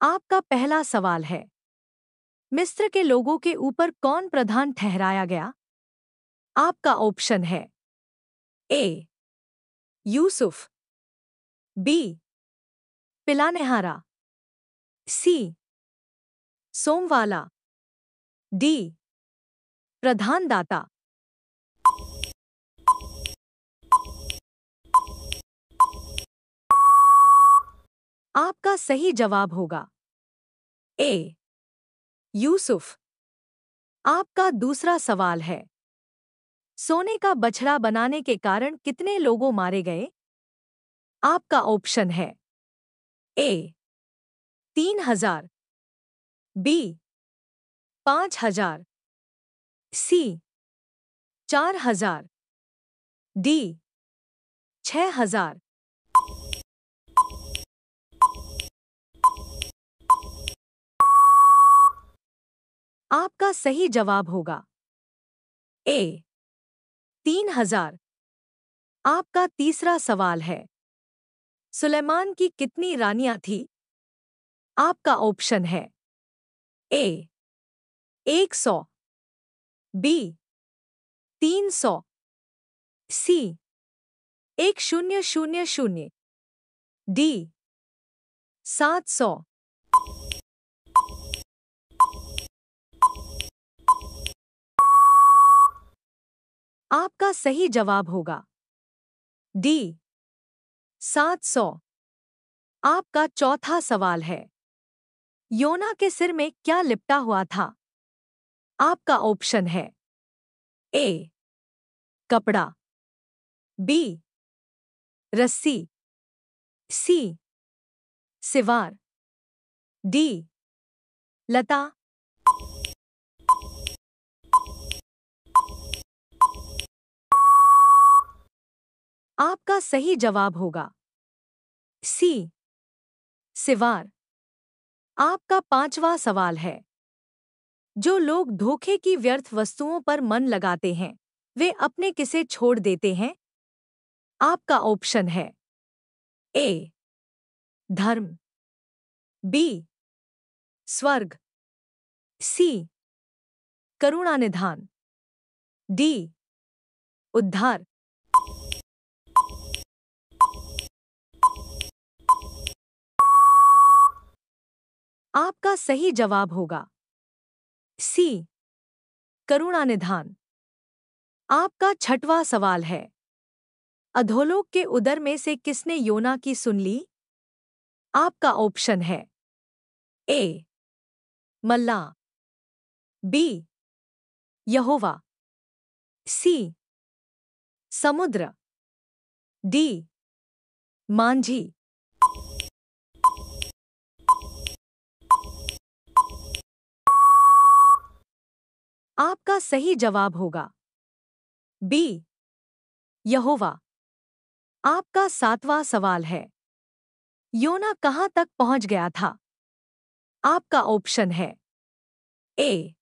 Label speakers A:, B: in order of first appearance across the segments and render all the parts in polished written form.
A: आपका पहला सवाल है, मिस्र के लोगों के ऊपर कौन प्रधान ठहराया गया? आपका ऑप्शन है ए यूसुफ, बी पिलानेहारा, सी सोमवाला, डी प्रधान दाता। आपका सही जवाब होगा ए यूसुफ। आपका दूसरा सवाल है, सोने का बछड़ा बनाने के कारण कितने लोगों मारे गए? आपका ऑप्शन है ए 3,000, बी 5,000, सी 4,000, डी 6,000। आपका सही जवाब होगा ए 3,000। आपका तीसरा सवाल है, सुलेमान की कितनी रानियां थी? आपका ऑप्शन है ए 100, बी 300, सी 1000, डी 700। आपका सही जवाब होगा डी 700। आपका चौथा सवाल है, योना के सिर में क्या लिपटा हुआ था? आपका ऑप्शन है ए कपड़ा, बी रस्सी, सी सिवार, डी लता। आपका सही जवाब होगा सी सिवार। आपका पांचवा सवाल है, जो लोग धोखे की व्यर्थ वस्तुओं पर मन लगाते हैं वे अपने किसे छोड़ देते हैं? आपका ऑप्शन है ए धर्म, बी स्वर्ग, सी करुणानिधान, डी उद्धार। आपका सही जवाब होगा सी करुणानिधान। आपका छठवां सवाल है, अधोलोक के उदर में से किसने योना की सुन ली? आपका ऑप्शन है ए मल्लाह, बी यहोवा, सी समुद्र, डी मांझी। आपका सही जवाब होगा बी यहोवा। आपका सातवां सवाल है, योना कहां तक पहुंच गया था? आपका ऑप्शन है ए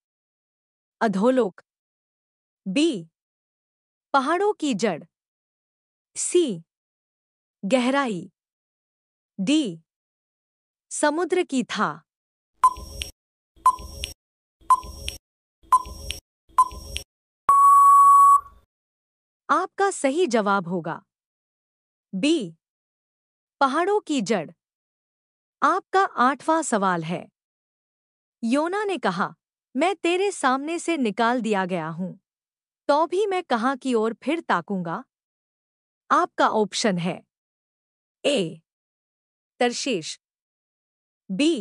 A: अधोलोक, बी पहाड़ों की जड़, सी गहराई, डी समुद्र की था। आपका सही जवाब होगा बी पहाड़ों की जड़। आपका आठवां सवाल है, योना ने कहा, मैं तेरे सामने से निकाल दिया गया हूं, तो भी मैं कहां की ओर फिर ताकूंगा? आपका ऑप्शन है ए तरशीश, बी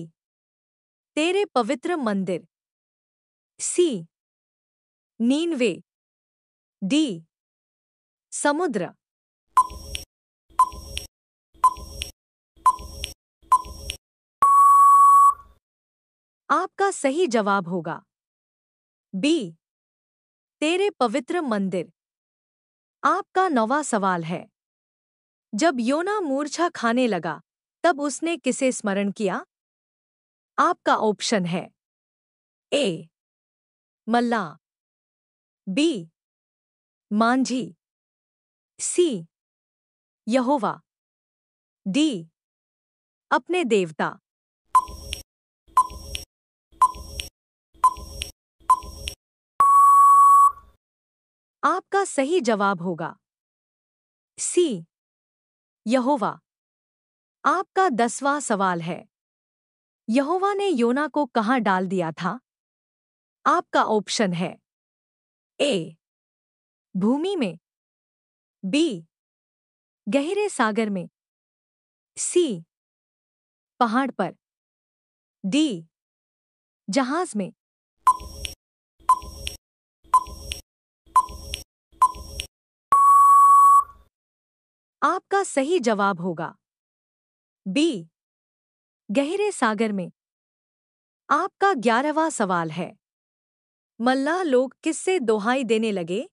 A: तेरे पवित्र मंदिर, सी नीनवे, डी समुद्र। आपका सही जवाब होगा बी तेरे पवित्र मंदिर। आपका नौवां सवाल है, जब योना मूर्छा खाने लगा तब उसने किसे स्मरण किया? आपका ऑप्शन है ए मल्लाह, बी मांझी, सी यहोवा, डी अपने देवता। आपका सही जवाब होगा सी यहोवा। आपका 10वां सवाल है, यहोवा ने योना को कहाँ डाल दिया था? आपका ऑप्शन है ए भूमि में, बी गहरे सागर में, सी पहाड़ पर, डी जहाज में। आपका सही जवाब होगा बी गहरे सागर में। आपका 11वां सवाल है, मल्लाह लोग किससे दोहाई देने लगे?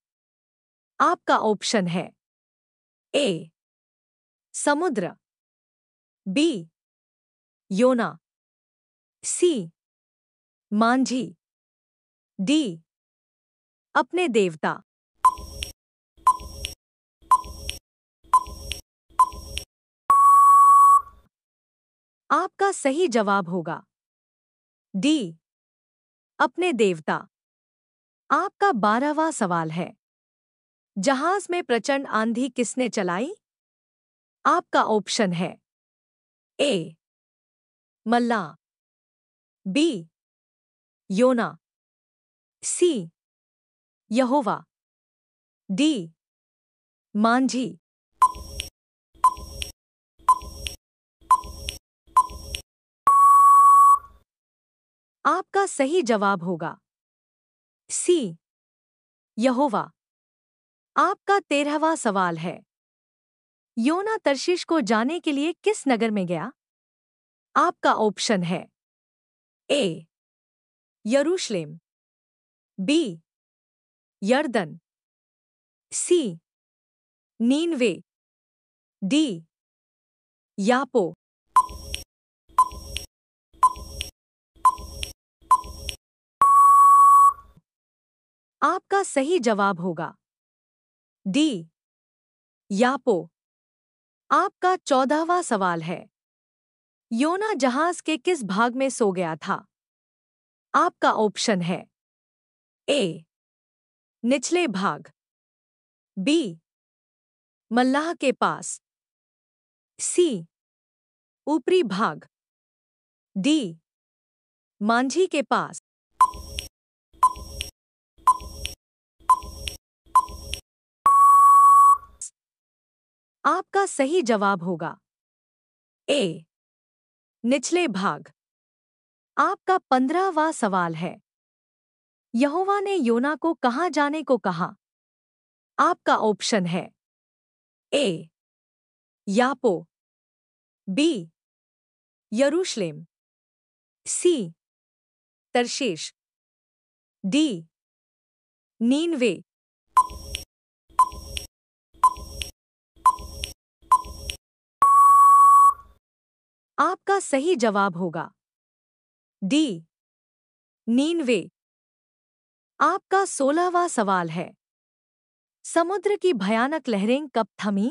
A: आपका ऑप्शन है ए समुद्र, बी योना, सी मांझी, डी अपने देवता। आपका सही जवाब होगा डी अपने देवता। आपका 12वां सवाल है, जहाज में प्रचंड आंधी किसने चलाई? आपका ऑप्शन है ए मल्लाह, बी योना, सी यहोवा, डी मांझी। आपका सही जवाब होगा सी यहोवा। आपका 13वां सवाल है, योना तर्शीश को जाने के लिए किस नगर में गया? आपका ऑप्शन है ए यरूशलेम, बी यर्दन, सी नीनवे, डी यापो। आपका सही जवाब होगा डी यापो। आपका 14वां सवाल है, योना जहाज के किस भाग में सो गया था? आपका ऑप्शन है ए निचले भाग, बी मल्लाह के पास, सी ऊपरी भाग, डी मांझी के पास। आपका सही जवाब होगा ए निचले भाग। आपका 15वां सवाल है, यहोवा ने योना को कहाँ जाने को कहा? आपका ऑप्शन है ए यापो, बी यरूशलेम, सी तर्शीश, डी नीनवे। आपका सही जवाब होगा डी नीनवे। आपका 16वां सवाल है, समुद्र की भयानक लहरें कब थमीं?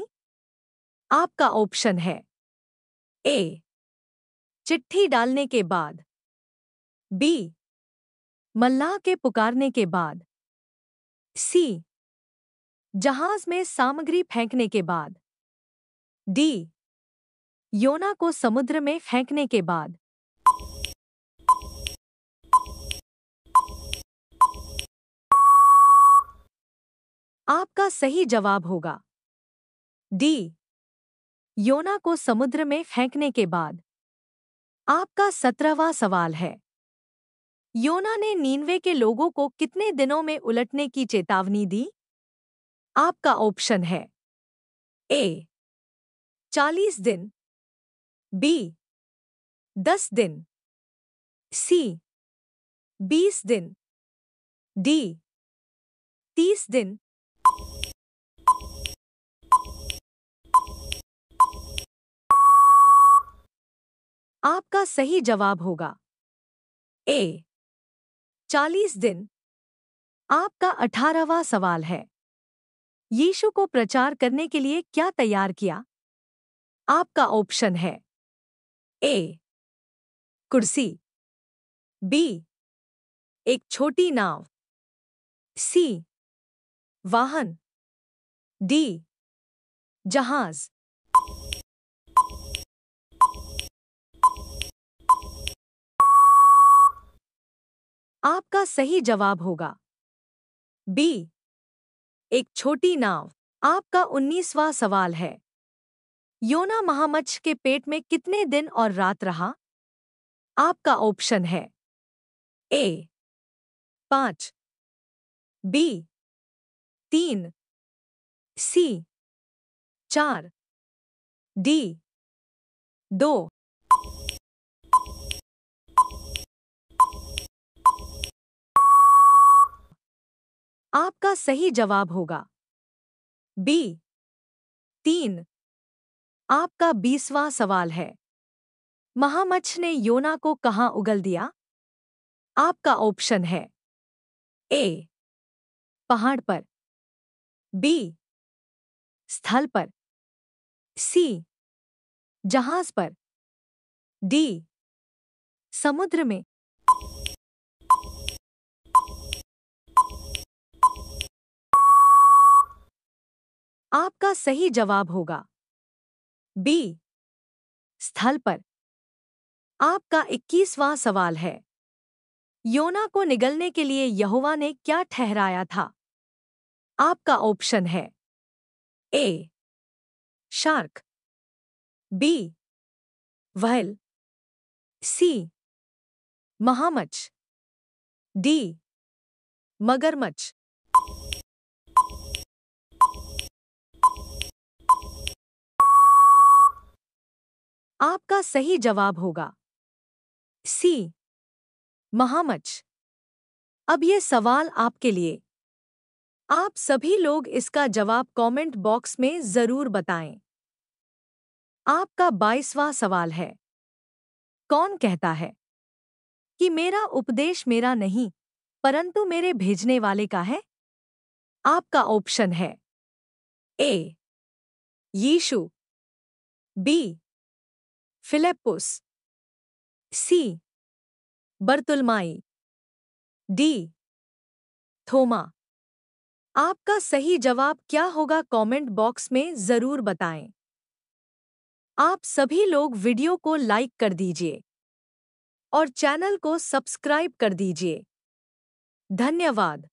A: आपका ऑप्शन है ए चिट्ठी डालने के बाद, बी मल्लाह के पुकारने के बाद, सी जहाज में सामग्री फेंकने के बाद, डी योना को समुद्र में फेंकने के बाद। आपका सही जवाब होगा डी योना को समुद्र में फेंकने के बाद। आपका 17वां सवाल है, योना ने नीनवे के लोगों को कितने दिनों में उलटने की चेतावनी दी? आपका ऑप्शन है ए 40 दिन, बी 10 दिन, सी 20 दिन, डी 30 दिन। आपका सही जवाब होगा ए 40 दिन। आपका 18वां सवाल है, यीशु को प्रचार करने के लिए क्या तैयार किया? आपका ऑप्शन है ए कुर्सी, बी एक छोटी नाव, सी वाहन। डी जहाज। आपका सही जवाब होगा बी एक छोटी नाव। आपका 19वां सवाल है। योना महामच्छ के पेट में कितने दिन और रात रहा? आपका ऑप्शन है ए 5, बी 3, सी 4, डी 2। आपका सही जवाब होगा बी 3। आपका 20वां सवाल है। महामच्छ ने योना को कहाँ उगल दिया? आपका ऑप्शन है ए पहाड़ पर, बी स्थल पर, सी जहाज पर, डी समुद्र में। आपका सही जवाब होगा बी स्थल पर। आपका 21वां सवाल है। योना को निगलने के लिए यहोवा ने क्या ठहराया था? आपका ऑप्शन है ए शार्क, बी व्हेल, सी महामच्छ, डी मगरमच्छ। आपका सही जवाब होगा सी महामच्छ। अब ये सवाल आपके लिए। आप सभी लोग इसका जवाब कमेंट बॉक्स में जरूर बताएं। आपका 22वां सवाल है। कौन कहता है कि मेरा उपदेश मेरा नहीं परंतु मेरे भेजने वाले का है? आपका ऑप्शन है ए यीशु, बी फिलिप्पुस, सी बर्तुलमाई, डी थोमा। आपका सही जवाब क्या होगा कमेंट बॉक्स में जरूर बताएं। आप सभी लोग वीडियो को लाइक कर दीजिए और चैनल को सब्सक्राइब कर दीजिए। धन्यवाद।